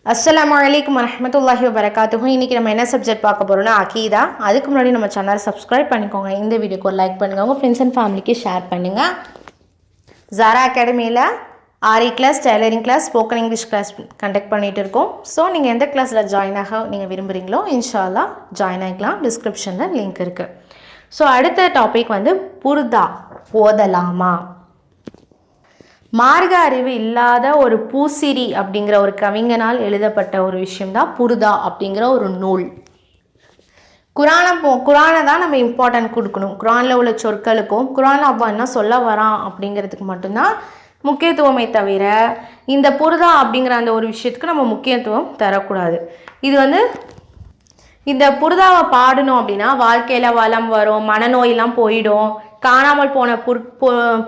அஸ்ஸலாமு அலைக்கும் வரஹ்மத்துல்லாஹி வபரகாத்துஹு. இன்றைக்கி நம்ம என்ன சப்ஜெக்ட் பார்க்க போகிறோம்னா அகீதா. அதுக்கு முன்னாடி நம்ம சேனலை சப்ஸ்கிரைப் பண்ணிக்கோங்க. இந்த வீடியோக்கு ஒரு லைக் பண்ணுங்கள், உங்கள் ஃப்ரெண்ட்ஸ் அண்ட் ஃபேமிலிக்கு ஷேர் பண்ணுங்கள். ஜாரா அகாடமியில் aari class, tailoring class, spoken English class conduct பண்ணிகிட்டு இருக்கோம். ஸோ நீங்கள் எந்த கிளாஸில் ஜாயின் ஆக நீங்கள் விரும்புகிறீங்களோ இன்ஷா அல்லாஹ் ஜாயின் ஆகிக்கலாம். டிஸ்கிரிப்ஷனில் லிங்க் இருக்குது. ஸோ அடுத்த டாபிக் புர்தா ஓதலாமா. மார்க்க அறிவு இல்லாத ஒரு பூசிரி அப்படிங்கிற ஒரு கவிஞனால் எழுதப்பட்ட ஒரு விஷயம்தான் புர்தா அப்படிங்கிற ஒரு நூல். குரானை தான் நம்ம இம்பார்ட்டன்ட் கொடுக்கணும். குரானில் உள்ள சொற்களுக்கும் குரானில் அப்பா என்ன சொல்ல வரான் அப்படிங்கிறதுக்கு மட்டும்தான் முக்கியத்துவமே தவிர இந்த புர்தா அப்படிங்கிற அந்த ஒரு விஷயத்துக்கு நம்ம முக்கியத்துவம் தரக்கூடாது. இது இந்த புர்தாவை பாடணும் அப்படின்னா வாழ்க்கையில் வளம் வரும், மனநோயெல்லாம் போயிடும், காணாமல் போன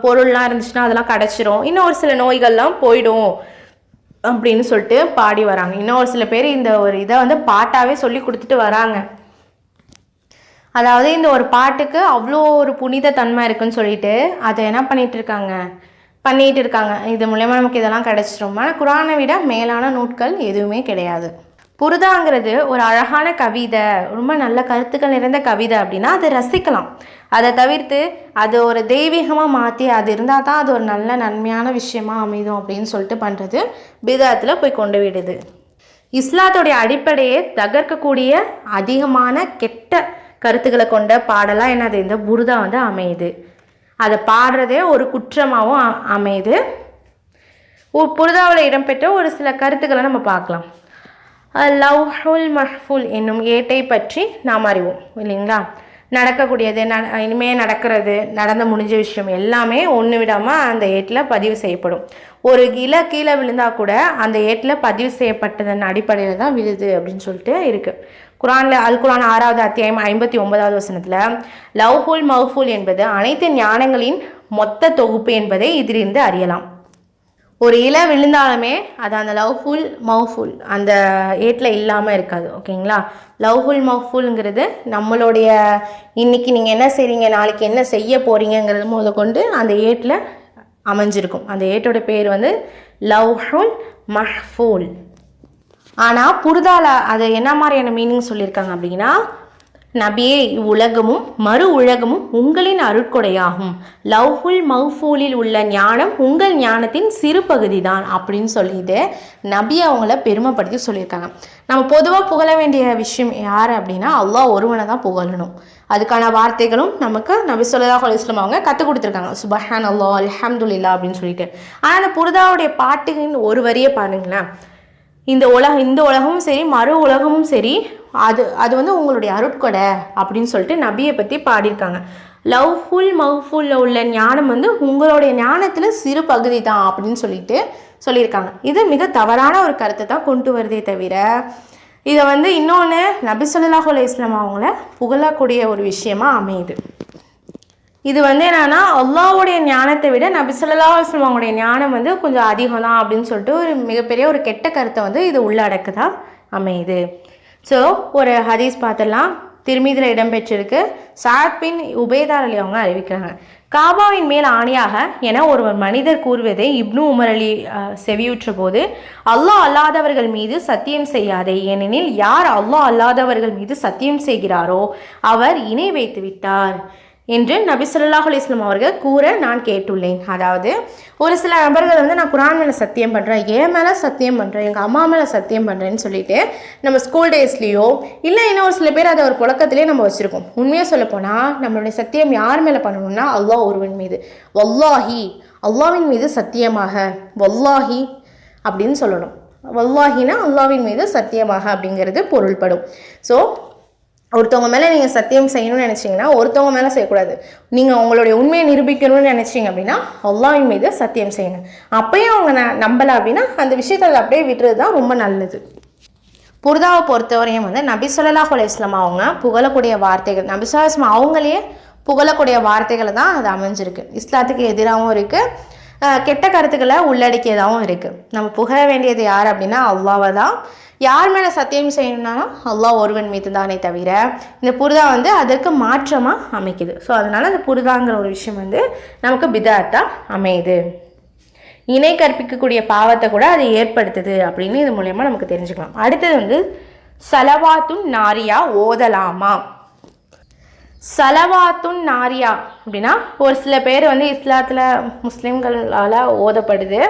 பொருள்லாம் இருந்துச்சுன்னா அதெல்லாம் கிடச்சிரும், இன்னும் ஒரு சில நோய்கள்லாம் போயிடும் அப்படின்னு சொல்லிட்டு பாடி வராங்க. இன்னும் ஒரு சில பேர் இந்த ஒரு இதை பாட்டாகவே சொல்லி கொடுத்துட்டு வராங்க. அதாவது இந்த ஒரு பாட்டுக்கு அவ்வளோ ஒரு புனித தன்மை இருக்குன்னு சொல்லிட்டு அதை என்ன பண்ணிட்டு இருக்காங்க. இது மூலயமா நமக்கு இதெல்லாம் கிடச்சிரும். ஆனால் குரானை விட மேலான நூட்கள் எதுவுமே கிடையாது. புர்தாங்கிறது ஒரு அழகான கவிதை, ரொம்ப நல்ல கருத்துக்கள் நிறைந்த கவிதை அப்படின்னா அதை ரசிக்கலாம். அதை தவிர்த்து அது ஒரு தெய்வீகமாக மாற்றி அது இருந்தால் தான் அது ஒரு நல்ல நன்மையான விஷயமா அமைதும் அப்படின்னு சொல்லிட்டு பண்ணுறது பிதாத்தில் போய் கொண்டு விடுது. இஸ்லாத்துடைய அடிப்படையை தகர்க்கக்கூடிய அதிகமான கெட்ட கருத்துக்களை கொண்ட பாடலாம் என்னது இந்த புர்தா அமையுது. அதை பாடுறதே ஒரு குற்றமாகவும் அமையுது. புர்தாவில் இடம்பெற்ற ஒரு சில கருத்துக்களை நம்ம பார்க்கலாம். லவ்ஹுல் மஹ்ஃபூல் என்னும் ஏட்டை பற்றி நாம் அறிவோம் இல்லைங்களா. நடக்கக்கூடியது, இனிமேல் நடக்கிறது, நடந்து முடிஞ்ச விஷயம் எல்லாமே ஒன்று விடாமல் அந்த ஏட்டில் பதிவு செய்யப்படும். ஒரு கீழே விழுந்தால் கூட அந்த ஏட்டில் பதிவு செய்யப்பட்டதன் அடிப்படையில் தான் விழுது அப்படின்னு சொல்லிட்டு இருக்குது. குரானில் அல் குரான் 6வது அத்தியாயம் 59வது வசனத்தில் லவ்ஹுல் மஹ்ஃபூல் என்பது அனைத்து ஞானங்களின் மொத்த தொகுப்பு என்பதை இதிலிருந்து அறியலாம். ஒரு இலை விழுந்தாலுமே அது அந்த லவ்ஹுல் மஹ்ஃபூல் அந்த ஏட்டில் இல்லாமல் இருக்காது. ஓகேங்களா. லவ்ஹுல் மஹ்ஃபூல்ங்கிறது நம்மளுடைய இன்றைக்கி நீங்கள் என்ன செய்கிறீங்க, நாளைக்கு என்ன செய்ய போகிறீங்கிறது முத கொண்டு அந்த ஏட்டில் அமைஞ்சிருக்கும். அந்த ஏட்டோட பேர் லவ்ஹுல் மஹ்ஃபூல். ஆனால் புர்தாவில் அது என்ன மாதிரியான மீனிங் சொல்லியிருக்காங்க அப்படின்னா, நபியே, இவ்வுலகமும் மறு உலகமும் உங்களின் அருட்கொடையாகும். லவ்ஹுல் மஹ்ஃபூலில் உள்ள ஞானம் உங்கள் ஞானத்தின் சிறு பகுதி தான் அப்படின்னு சொல்லிட்டு நபியை அவங்கள பெருமைப்படுத்தி சொல்லியிருக்காங்க. நம்ம பொதுவாக புகழ வேண்டிய விஷயம் யார் அப்படின்னா அல்லாஹ் ஒருவனை தான் புகழணும். அதுக்கான வார்த்தைகளும் நமக்கு நபி ஸல்லல்லாஹு அலைஹி வஸல்லம் அவங்க கற்றுக் கொடுத்துருக்காங்க. சுப்ஹான் அல்லாஹ், அல்ஹம்துலில்லாஹ் அப்படின்னு சொல்லிட்டு. ஆனால் அந்த புர்தாவுடைய பாட்டுன்னு ஒரு வரியை பாருங்களேன். இந்த உலகமும் சரி மறு உலகமும் சரி அது உங்களுடைய அருட்கொடை அப்படின்னு சொல்லிட்டு நபியை பற்றி பாடியிருக்காங்க. லவ்ஹுல் மஹ்ஃபூலில் உள்ள ஞானம் உங்களுடைய ஞானத்தில் சிறு பகுதி தான் அப்படின்னு சொல்லியிருக்காங்க. இது மிக தவறான ஒரு கருத்தை தான் கொண்டு வருதே தவிர இதை இன்னொன்று நபி ஸல்லல்லாஹு அலைஹி வஸல்லம் அவங்கள புகழக்கூடிய ஒரு விஷயமா அமையுது. இது என்னன்னா அல்லாஹ்வுடைய ஞானத்தை விட நபி ஸல்லல்லாஹு அலைஹி வஸல்லம் அவங்களுடைய ஞானம் கொஞ்சம் அதிகம் தான் அப்படின்னு சொல்லிட்டு ஒரு மிகப்பெரிய ஒரு கெட்ட கருத்தை இது உள்ளடக்குதா அமையுது. ஸோ ஒரு ஹதீஸ் பார்த்துடலாம். திருமீதியில் இடம்பெற்றிருக்கு. சஅத் பின் உபைதா அலி அவங்க அறிவிக்கிறாங்க. காபாவின் மேல் ஆணையாக என ஒருவர் மனிதர் கூறுவதை இப்னு உமர் அலி செவியுற்ற போது, அல்லாஹ் அல்லாதவர்கள் மீது சத்தியம் செய்யாதே, ஏனெனில் யார் அல்லாஹ் அல்லாதவர்கள் மீது சத்தியம் செய்கிறாரோ அவர் இணை வைத்து விட்டார் என்று நபி ஸல்லல்லாஹு அலைஹி வஸல்லம் அவர்கள் கூற நான் கேட்டுள்ளேன். அதாவது ஒரு சில நபர்கள் நான் குரான் மேலே சத்தியம் பண்ணுறேன், என் மேலே சத்தியம் பண்ணுறேன், எங்கள் அம்மா மேலே சத்தியம் பண்ணுறேன்னு சொல்லிட்டு நம்ம ஸ்கூல் டேஸ்லேயோ இல்லை இன்னும் ஒரு சில பேர் அதை ஒரு புழக்கத்திலே நம்ம வச்சுருக்கோம். உண்மையாக சொல்லப்போனால் நம்மளுடைய சத்தியம் யார் மேலே பண்ணணும்னா அல்லாஹ் ஒருவன் மீது. வல்லாஹி, அல்லாஹ்வின் மீது சத்தியமாக, வல்லாஹி அப்படின்னு சொல்லணும். வல்லாஹினா அல்லாஹ்வின் மீது சத்தியமாக அப்படிங்கிறது பொருள்படும். ஸோ ஒருத்தவங்க மேலே நீங்கள் சத்தியம் செய்யணும்னு நினச்சிங்கன்னா ஒருத்தவங்க மேலே செய்யக்கூடாது. நீங்கள் உங்களுடைய உண்மையை நிரூபிக்கணும்னு நினச்சிங்க அப்படின்னா அல்லாஹ்வின் மீது சத்தியம் செய்யணும். அப்பயும் அவங்க நம்பலை அப்படின்னா அந்த விஷயத்தை அப்படியே விட்டுறது தான் ரொம்ப நல்லது. புர்தாவை பொறுத்தவரையும் நபி ஸல்லல்லாஹு அலைஹி வஸல்லம் அவங்க புகழக்கூடிய வார்த்தைகள், நபி ஸல்லல்லாஹு அலைஹி வஸல்லம் அவங்களே புகழக்கூடிய வார்த்தைகளை தான் அது அமைஞ்சிருக்கு. இஸ்லாத்துக்கு எதிராகவும் இருக்குது, கெட்ட கருத்துக்களை உள்ளடக்கியதாகவும் இருக்குது. நம்ம புகழ வேண்டியது யார் அப்படின்னா அல்லாஹ்வை தான். யார் மேலே சத்தியம் செய்யணும்னாலும் அல்லாஹ் ஒருவன் மீது தானே தவிர இந்த புர்தா அதற்கு மாற்றமாக அமைக்குது. ஸோ அதனால் அந்த புர்தாங்கிற ஒரு விஷயம் நமக்கு பிதாத்தா அமையுது. இணை கற்பிக்கக்கூடிய பாவத்தை கூட அது ஏற்படுத்துது அப்படின்னு இது மூலயமா நமக்கு தெரிஞ்சுக்கலாம். அடுத்தது வந்து சலவாத்துன் நாரியா ஓதலாமா? சலவாத்துன் நாரியா அப்படின்னா ஒரு சில பேர் வந்து இஸ்லாத்தில் முஸ்லீம்களால் ஓதப்படுது,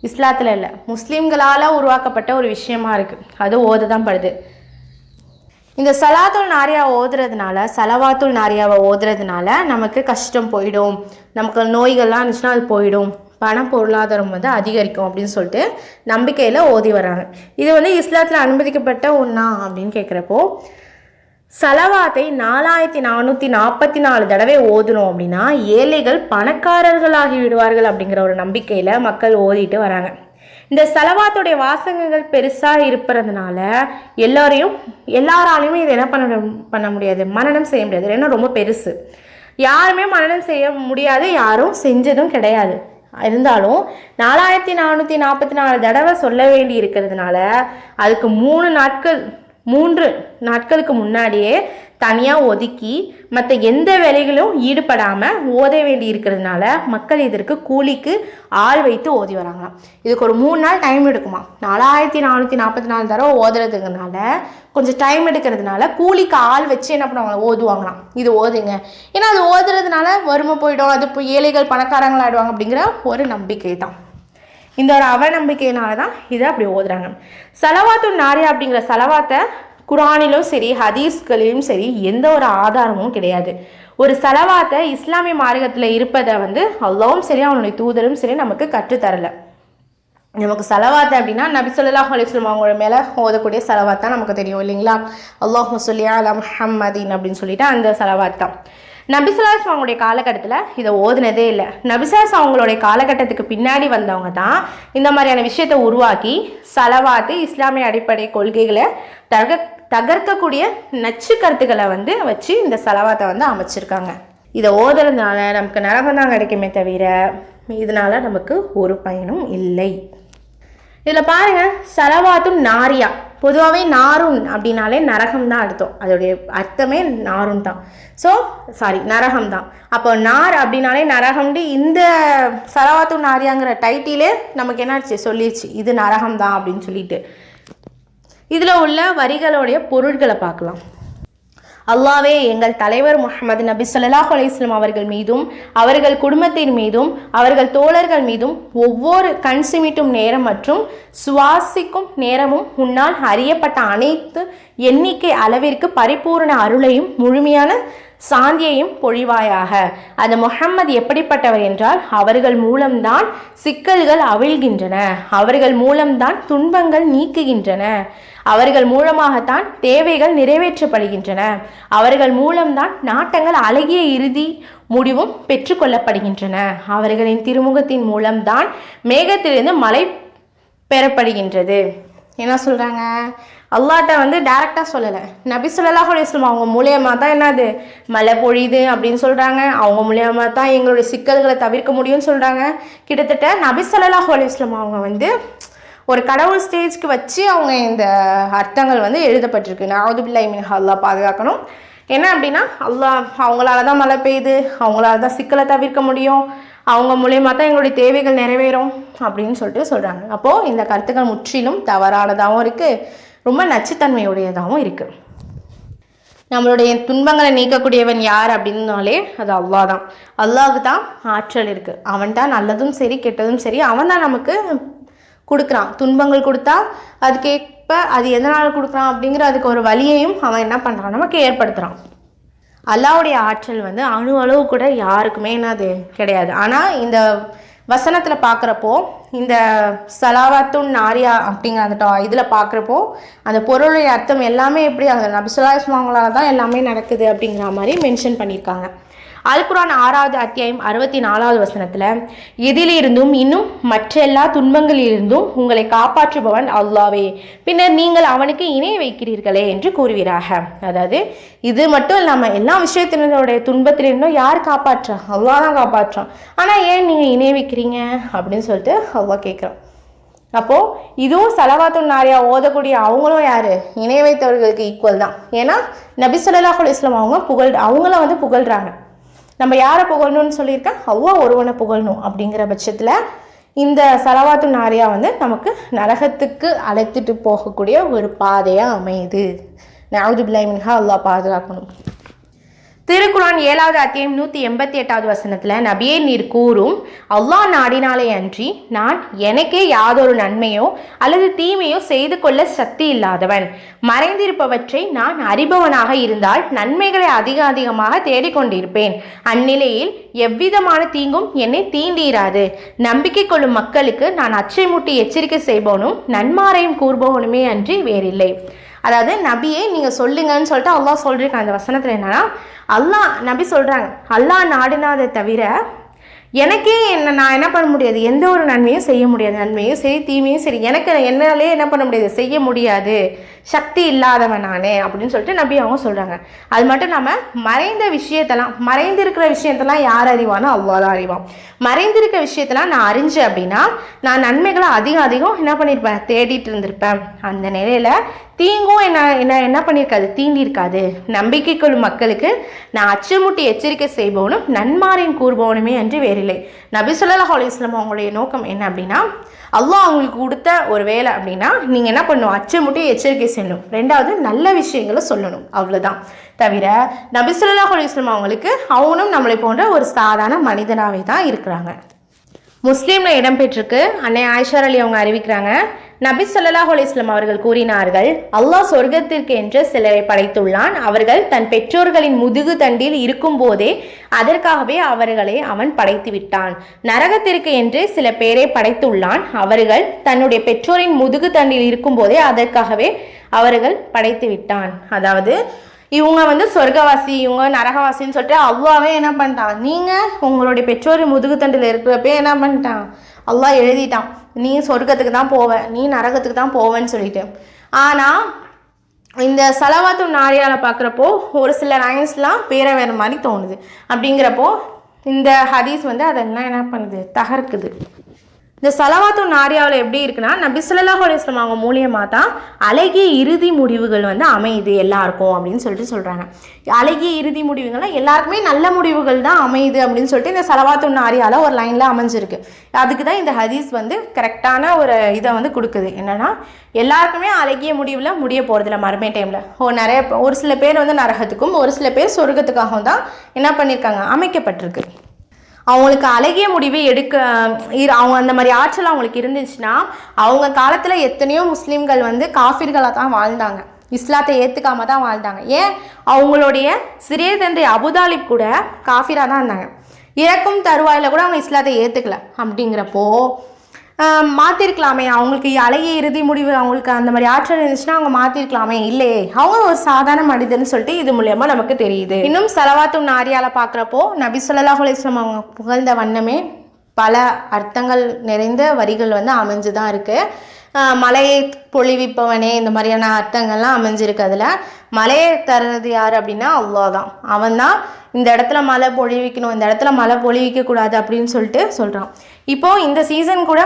இஸ்லாத்தில் இல்லை முஸ்லீம்களால் உருவாக்கப்பட்ட ஒரு விஷயமா இருக்குது, அது ஓத தான் படுது. இந்த சலாத்துல் நாரியா ஓதுறதுனால, சலவாத்துல் நாரியாவை ஓதுறதுனால நமக்கு கஷ்டம் போயிடும், நமக்கு நோய்கள்லாம் இருந்துச்சுன்னா அது போயிடும், பண பொருளாதாரம் வந்து அதிகரிக்கும் அப்படின்னு சொல்லிட்டு நம்பிக்கையில் ஓதி வராங்க. இது வந்து இஸ்லாத்தில் அனுமதிக்கப்பட்ட ஒன்றா அப்படின்னு கேட்குறப்போ, சலவாத்தை 4444 தடவை ஓதணும் அப்படின்னா ஏழைகள் பணக்காரர்களாகி விடுவார்கள் அப்படிங்கிற ஒரு நம்பிக்கையில் மக்கள் ஓதிட்டு வராங்க. இந்த சலவாத்துடைய வாசகங்கள் பெருசாக இருப்பதுனால எல்லாராலையுமே இதை என்ன பண்ண முடியாது, மனனம் செய்ய முடியாது. ஏன்னா ரொம்ப பெருசு, யாருமே மனனம் செய்ய முடியாது, யாரும் செஞ்சதும் கிடையாது. இருந்தாலும் 4444 தடவை சொல்ல வேண்டி இருக்கிறதுனால அதுக்கு 3 நாட்களுக்கு முன்னாடியே தனியாக ஒதுக்கி மற்ற எந்த வேலைகளும் ஈடுபடாமல் ஓத வேண்டி இருக்கிறதுனால மக்கள் இதற்கு கூலிக்கு ஆள் வைத்து ஓதி வராங்களாம். இதுக்கு ஒரு 3 நாள் டைம் எடுக்குமா. 4444 தடவை ஓதுறதுனால கொஞ்சம் டைம் எடுக்கிறதுனால கூலிக்கு ஆள் வச்சு என்ன பண்ணுவாங்க, ஓதுவாங்களாம். இது ஓதுங்க, ஏன்னா அது ஓதுறதுனால வறுமை போயிடும், அது இப்போ ஏழைகள் பணக்காரங்களாகிடுவாங்க அப்படிங்கிற ஒரு நம்பிக்கை தான். இந்த ஒரு அவநம்பிக்கையினால தான் இதை அப்படி ஓதுறாங்க. சலவாத்துன் நாரியா அப்படிங்கிற சலவாத்தை குரானிலும் சரி ஹதீஸ்களிலும் சரி எந்த ஒரு ஆதாரமும் கிடையாது. ஒரு சலவாத்தை இஸ்லாமிய மார்க்கத்தில் இருப்பதை வந்து அல்லாஹ்வும் சரி அவனுடைய தூதரும் சரி நமக்கு கற்றுத்தரலை. நமக்கு சலவாத்தை அப்படின்னா நபி ஸல்லல்லாஹு அலைஹி வஸல்லம் அவங்களோட மேலே ஓதக்கூடிய சலவாத் தான் நமக்கு தெரியும் இல்லைங்களா. அல்லாஹும்ம ஸல்லி அலா முஹம்மதின் அப்படின்னு சொல்லிட்டு அந்த சலவாத் தான். நபி ஸல்லல்லாஹு அலைஹி வஸல்லம் அவங்களுடைய காலகட்டத்தில் இதை ஓதுனதே இல்லை. நபி ஸல்லல்லாஹு அலைஹி வஸல்லம் அவங்களுடைய காலகட்டத்துக்கு பின்னாடி வந்தவங்க தான் இந்த மாதிரியான விஷயத்தை உருவாக்கி சலவாத்து இஸ்லாமிய அடிப்படை கொள்கைகளை தகர்க்கக்கூடிய நச்சு கருத்துக்களை வந்து வச்சு இந்த சலவாத்தை வந்து அமைச்சிருக்காங்க. இதை ஓதுறதுனால நமக்கு நரகம் தான் கிடைக்குமே தவிர இதனால நமக்கு ஒரு பயனும் இல்லை. இதில் பாருங்கள், சலவாத்துன் நாரியா, பொதுவாகவே நாருன் அப்படின்னாலே நரகம் தான் அர்த்தம், அதோடைய அர்த்தமே நாருன் தான். நரகம் தான். அப்போ நார் அப்படின்னாலே நரகம்னு இந்த சலவாத்துன் நாரியாங்கிற டைட்டிலே நமக்கு என்னாச்சு சொல்லிடுச்சு, இது நரகம் தான் அப்படின்னு சொல்லிட்டு. இதில் உள்ள வரிகளுடைய பொருட்களை பார்க்கலாம். அல்லாவே எங்கள் தலைவர் முஹம்மது நபி ஸல்லல்லாஹு அலைஹி வஸல்லம் அவர்கள் மீதும் அவர்கள் குடும்பத்தின் மீதும் அவர்கள் தோழர்கள் மீதும் ஒவ்வொரு கண் சிமிட்டும் நேரம் மற்றும் சுவாசிக்கும் நேரமும் உன்னால் அறியப்பட்ட அனைத்து எண்ணிக்கை அளவிற்கு பரிபூர்ண அருளையும் முழுமையான சாந்தியையும் பொழிவாயாக. அந்த முஹம்மது எப்படிப்பட்டவர் என்றால் அவர்கள் மூலம்தான் சிக்கல்கள் அவிழ்கின்றன, அவர்கள் மூலம்தான் துன்பங்கள் நீக்குகின்றன, அவர்கள் மூலமாகத்தான் தேவைகள் நிறைவேற்றப்படுகின்றன, அவர்கள் மூலம்தான் நாட்டங்கள் அழகிய இறுதி முடிவும் பெற்றுக்கொள்ளப்படுகின்றன, அவர்களின் திருமுகத்தின் மூலம்தான் மேகத்திலிருந்து மழை பெறப்படுகின்றது. என்ன சொல்கிறாங்க, அல்லாட்ட வந்து டைரெக்டாக சொல்லலை, நபி ஸல்லல்லாஹு அலைஹி வஸல்லம் அவங்க மூலியமாக தான் என்னது மழை பொழியுது அப்படின்னு சொல்கிறாங்க, அவங்க மூலியமாக தான் எங்களுடைய சிக்கல்களை தவிர்க்க முடியும்னு சொல்கிறாங்க. கிட்டத்தட்ட நபி ஸல்லல்லாஹு அலைஹி வஸல்லம் அவங்க வந்து ஒரு கடவுள் ஸ்டேஜ்க்கு வச்சு அவங்க இந்த அர்த்தங்கள் வந்து எழுதப்பட்டிருக்கு. நஅூது பில்லாஹி மின் அல்லாஹ் பாதுகாக்கணும். என்ன அப்படின்னா அவங்களால தான் மழை பெய்யுது, அவங்களால தான் சிக்கலை தவிர்க்க முடியும், அவங்க மூலியமாக தான் எங்களுடைய தேவைகள் நிறைவேறும் அப்படின்னு சொல்லிட்டு சொல்கிறாங்க. அப்போது இந்த கருத்துக்கள் முற்றிலும் தவறானதாகவும் இருக்குது, ரொம்ப நச்சுத்தன்மையுடையதாகவும் இருக்குது. நம்மளுடைய துன்பங்களை நீக்கக்கூடியவன் யார் அப்படின்னாலே அது அல்லாஹ் தான். அல்லாஹ்க்கு தான் ஆற்றல் இருக்குது, அவன் தான் நல்லதும் சரி கெட்டதும் சரி அவன் தான் நமக்கு கொடுக்குறான். துன்பங்கள் கொடுத்தா அதுக்கேற்ப அது எதனால் கொடுக்குறான் அப்படிங்கிற அதுக்கு ஒரு வழியையும் அவன் என்ன பண்ணுறான், நமக்கு ஏற்படுத்துகிறான். அல்லாஹ்வுடைய ஆற்றல் வந்து அணு அளவு கூட யாருக்குமே என்னது கிடையாது. ஆனால் இந்த வசனத்தில் பார்க்குறப்போ இந்த சலாவாத்துன் நாரியா அப்படிங்கிற அந்த இதில் பார்க்குறப்போ அந்த பொருளுடைய அர்த்தம் எல்லாமே எப்படி அந்த நபி ஸல்லல்லாஹு அலைஹி வஸல்லம் தான் எல்லாமே நடக்குது அப்படிங்கிற மாதிரி மென்ஷன் பண்ணியிருக்காங்க. அல் குர்ஆன் 6வது அத்தியாயம் 64வது வசனத்தில் எதிலிருந்தும் இன்னும் மற்ற எல்லா துன்பங்களிலிருந்தும் உங்களை காப்பாற்றுபவன் அல்லாவே, பின்னர் நீங்கள் அவனுக்கு இணை வைக்கிறீர்களே என்று கூறுவீராக. அதாவது இது மட்டும் இல்லாமல் எல்லா விஷயத்தினுடைய துன்பத்திலிருந்தும் யார் காப்பாற்றா, அல்லாஹ் தான் காப்பாற்றான். ஆனால் ஏன் நீங்கள் இணை வைக்கிறீங்க அப்படின்னு சொல்லிட்டு அல்லாஹ் கேட்குறான். அப்போது இதுவும் சலவாத்துன் நாரியா ஓதக்கூடிய அவங்களும் யார், இணை வைத்தவர்களுக்கு ஈக்குவல் தான். ஏன்னா நபி ஸல்லல்லாஹு அலைஹி வஸல்லம் அவங்கள வந்து புகழ்கிறாங்க. நம்ம யாரை புகழணும்னு சொல்லியிருக்கேன், அல்லாஹ் ஒருவனை புகழணும். அப்படிங்கிற பட்சத்தில் இந்த சலவாத்து நாரியா வந்து நமக்கு நரகத்துக்கு அழைத்துட்டு போகக்கூடிய ஒரு பாதையாக அமையுது. நஅூது பில்லாஹி மின்ஹா, அல்லாஹ் பாதுகாக்கணும். திருக்குர்ஆன் 7வது அத்தியாயம் 188வது வசனத்தில், நபியே நீர் கூறும், அல்லாஹ் நாடினாலே அன்றி நான் எனக்கே யாதொரு நன்மையோ அல்லது தீமையோ செய்து கொள்ள சக்தி இல்லாதவன். மறைந்திருப்பவற்றை நான் அறிபவனாக இருந்தால் நன்மைகளை அதிகமாக தேடிக்கொண்டிருப்பேன். அந்நிலையில் எவ்விதமான தீங்கும் என்னை தீண்டீராது. நம்பிக்கை கொள்ளும் மக்களுக்கு நான் அச்சைமூட்டி எச்சரிக்கை செய்பவனும் நன்மாரையும் கூறுபவனுமே அன்றி வேறில்லை. அதாவது நபியே நீங்கள் சொல்லுங்கன்னு சொல்லிட்டு அல்லாஹ் சொல்லியிருக்காங்க. அந்த வசனத்தில் என்னன்னா, நபி சொல்கிறாங்க, அல்லாஹ் நாடினாதை தவிர எனக்கே நான் என்ன பண்ண முடியாது, எந்த ஒரு நன்மையும் செய்ய முடியாது. நன்மையும் சரி தீமையும் சரி எனக்கு என்னாலே என்ன பண்ண முடியாது, செய்ய முடியாது, சக்தி இல்லாதவன் நானே அப்படின்னு சொல்லிட்டு நபி அவங்க சொல்கிறாங்க. அது மட்டும் இல்லாமல் மறைந்திருக்கிற விஷயத்தெல்லாம் யார் அறிவானோ அல்லாஹ் தான் அறிவான். மறைந்திருக்கிற விஷயத்தெல்லாம் நான் அறிஞ்சேன் அப்படின்னா நான் நன்மைகளை அதிகம் என்ன பண்ணியிருப்பேன், தேடிட்டு இருந்திருப்பேன். அந்த நிலையில் தீங்கும் என்ன பண்ணியிருக்காது, தீண்டியிருக்காது. நம்பிக்கை கொள்ளும் மக்களுக்கு நான் அச்சமூட்டி எச்சரிக்கை செய்பவனும் நன்மாரின் கூறுபவனுமே அன்று வேறில்லை. நபி ஸல்லல்லாஹு அலைஹி வஸல்லம் அவங்களுடைய நோக்கம் என்ன அப்படின்னா, அல்லாஹ் அவங்களுக்கு கொடுத்த ஒரு வேலை அப்படின்னா நீங்கள் என்ன பண்ணணும், அச்சமூட்டி எச்சரிக்கை செய்யணும். 2வது நல்ல விஷயங்களை சொல்லணும். அவ்வளோதான். தவிர நபி ஸல்லல்லாஹு அலைஹி வஸல்லம் அவங்களும் நம்மளை போன்ற ஒரு சாதாரண மனிதனாகவே தான் இருக்கிறாங்க. முஸ்லீமில் இடம்பெற்றிருக்கு. அன்னை ஆயிஷா அலி அவங்க அறிவிக்கிறாங்க, நபி ஸல்லல்லாஹு அலைஹி வஸல்லம் அவர்கள் கூறினார்கள், அல்லாஹ் சொர்க்கத்திற்கு என்று சிலரை படைத்துள்ளான். அவர்கள் தன் பெற்றோர்களின் முதுகு தண்டில் இருக்கும் போதே அதற்காகவே அவர்களை அவன் படைத்து விட்டான். நரகத்திற்கு என்று சில பேரை படைத்துள்ளான். அவர்கள் தன்னுடைய பெற்றோரின் முதுகு தண்டில் இருக்கும் போதே அதற்காகவே அவர்கள் படைத்து விட்டான். அதாவது இவங்க வந்து சொர்க்கவாசி, இவங்க நரகவாசின்னு சொல்லிட்டு அல்லாவே என்ன பண்ணிட்டான், நீங்கள் உங்களுடைய பெற்றோரின் முதுகுத்தண்டில் இருக்கிறப்பே என்ன பண்ணிட்டான், அல்லாஹ் எழுதிட்டான், நீ சொர்க்கத்துக்கு தான் போவ, நீ நரகத்துக்கு தான் போவேன்னு சொல்லிட்டு. ஆனால் இந்த சலவாத்து நாரியால பார்க்குறப்போ ஒரு சில லைன்ஸ்லாம் வேறு மாதிரி தோணுது. அப்படிங்கிறப்போ இந்த ஹதீஸ் வந்து அதெல்லாம் என்ன பண்ணுது, தகர்க்குது. இந்த சலவாத்து நாரியாவில் எப்படி இருக்குன்னா, நபி ஸல்லல்லாஹு அலைஹி வஸல்லம் அவங்க மூலியமாக தான் அழகிய இறுதி முடிவுகள் வந்து அமையுது எல்லாருக்கும் அப்படின்னு சொல்கிறாங்க. அழகிய இறுதி முடிவுகள்லாம் எல்லாருக்குமே நல்ல முடிவுகள் தான் அமையுது அப்படின்னு சொல்லிட்டு இந்த சலவாத்து நாரியாவில் ஒரு லைனில் அமைஞ்சிருக்கு. அதுக்கு தான் இந்த ஹதீஸ் வந்து கரெக்டான ஒரு இதை வந்து கொடுக்குது. என்னென்னா எல்லாருக்குமே அழகிய முடிவில் முடிய போகிறதில்ல மறுமை டைமில். ஒரு சில பேர் வந்து நரகத்துக்கும் ஒரு சில பேர் சொர்க்கத்துக்காகவும் தான் என்ன பண்ணியிருக்காங்க, அமைக்கப்பட்டிருக்கு. அவங்களுக்கு அழகிய முடிவை அவங்க அந்த மாதிரி ஆற்றல் அவங்களுக்கு இருந்துச்சுன்னா அவங்க காலத்தில் எத்தனையோ முஸ்லீம்கள் வந்து காஃபிர்களாக தான் வாழ்ந்தாங்க, இஸ்லாத்தை ஏற்றுக்காம தான் வாழ்ந்தாங்க. ஏன், அவங்களுடைய சிறிய தந்தை அபுதாலிப் கூட காஃபிராக தான் இருந்தாங்க. இறக்கும் தருவாயில் கூட அவங்க இஸ்லாத்தை ஏற்றுக்கல. அப்படிங்கிறப்போ மாற்றிருக்கலாமே, அவங்களுக்கு அழகிய இறுதி முடிவு அவங்களுக்கு அந்த மாதிரி ஆற்றல் இருந்துச்சுன்னா அவங்க மாற்றிருக்கலாமே. இல்லையே, அவங்க ஒரு சாதாரண மனிதன்னு சொல்லிட்டு இது மூலயமா நமக்கு தெரியுது. இன்னும் சலவாத்து நாரியால பார்க்குறப்போ நபி ஸல்லல்லாஹு அலைஹி வஸல்லம் அவங்க புகழ்ந்த வண்ணமே பல அர்த்தங்கள் நிறைந்த வரிகள் வந்து அமைஞ்சு தான் இருக்குது. மலையை பொழிவிப்பவனே, இந்த மாதிரியான அர்த்தங்கள்லாம் அமைஞ்சிருக்கு. அதில் மலையை தர்றது யார் அப்படின்னா அல்லாஹ் தான். அவன் தான் இந்த இடத்துல மழை பொழிவிக்கணும், இந்த இடத்துல மழை பொழிவிக்கக்கூடாது அப்படின்னு சொல்லிட்டு சொல்கிறான். இப்போது இந்த சீசன் கூட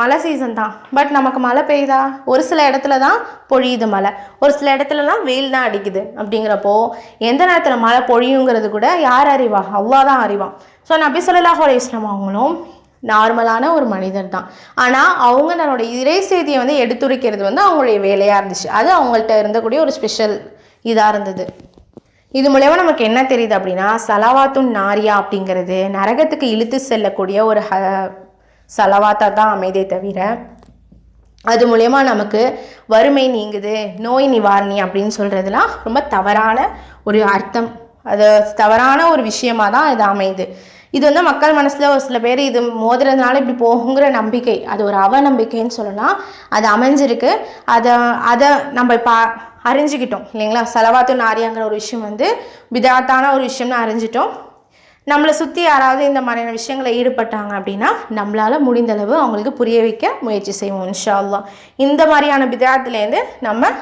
மழை சீசன் தான். பட் நமக்கு மழை பெய்யுதா, ஒரு சில இடத்துல தான் பொழியுது மழை, ஒரு சில இடத்துலலாம் வெயில் தான் அடிக்குது. அப்படிங்கிறப்போ எந்த நேரத்தில் மழை பொழியுங்கிறது கூட யார் அறிவா, அல்லாஹ் தான் அறிவான். ஸோ நபி ஸல்லல்லாஹு அலைஹி வஸல்லம் அவங்களும் நார்மலான ஒரு மனிதர் தான். ஆனால் அவங்க தன்னோட இறை செய்தியை வந்து எடுத்துரைக்கிறது வந்து அவங்களுடைய வேலையாக இருந்துச்சு. அது அவங்கள்ட்ட இருந்தக்கூடிய ஒரு ஸ்பெஷல் இதாக இருந்தது. இது மூலமா நமக்கு என்ன தெரியுது அப்படின்னா, சலவாத்துன் நாரியா அப்படிங்கிறது நரகத்துக்கு இழுத்து செல்லக்கூடிய ஒரு சலவாத்தா தான் அமைதே தவிர அது மூலயமா நமக்கு வறுமை நீங்குது, நோய் நிவாரணி அப்படின்னு சொல்கிறதுலாம் ரொம்ப தவறான ஒரு அர்த்தம், அது தவறான ஒரு விஷயமாக தான் இது அமையுது. இது வந்து மக்கள் மனசில் ஒரு சில பேர் இது மோதுறதுனால இப்படி போகுங்கிற நம்பிக்கை, அது ஒரு அவநம்பிக்கைன்னு சொல்லலாம், அது அமைஞ்சிருக்கு. அதை நம்ம அறிஞ்சிக்கிட்டோம் இல்லைங்களா. சலவாத்து நாரியாங்கிற ஒரு விஷயம் வந்து பிதாத்தான ஒரு விஷயம்னு அறிஞ்சிட்டோம். நம்மளை சுற்றி யாராவது இந்த மாதிரியான விஷயங்களை ஈடுபட்டாங்க அப்படின்னா நம்மளால் முடிந்தளவு அவங்களுக்கு புரிய வைக்க முயற்சி செய்வோம் இன்ஷா அல்லாஹ். இந்த மாதிரியான பிதாத்துலேருந்து நம்ம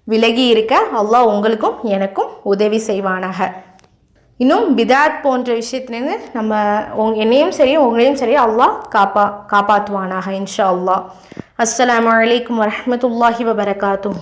விலகி இருக்க அல்லாஹ் உங்களுக்கும் எனக்கும் உதவி செய்வானாக. இன்னும் பிதாத் போன்ற விஷயத்துலேருந்து நம்ம என்னையும் சரி உங்களையும் சரி அல்லாஹ் காப்பாற்றுவானாக இன்ஷா அல்லாஹ். அஸ்ஸலாமு அலைக்கும் வரஹ்மத்துல்லாஹி வபரகாத்துஹு.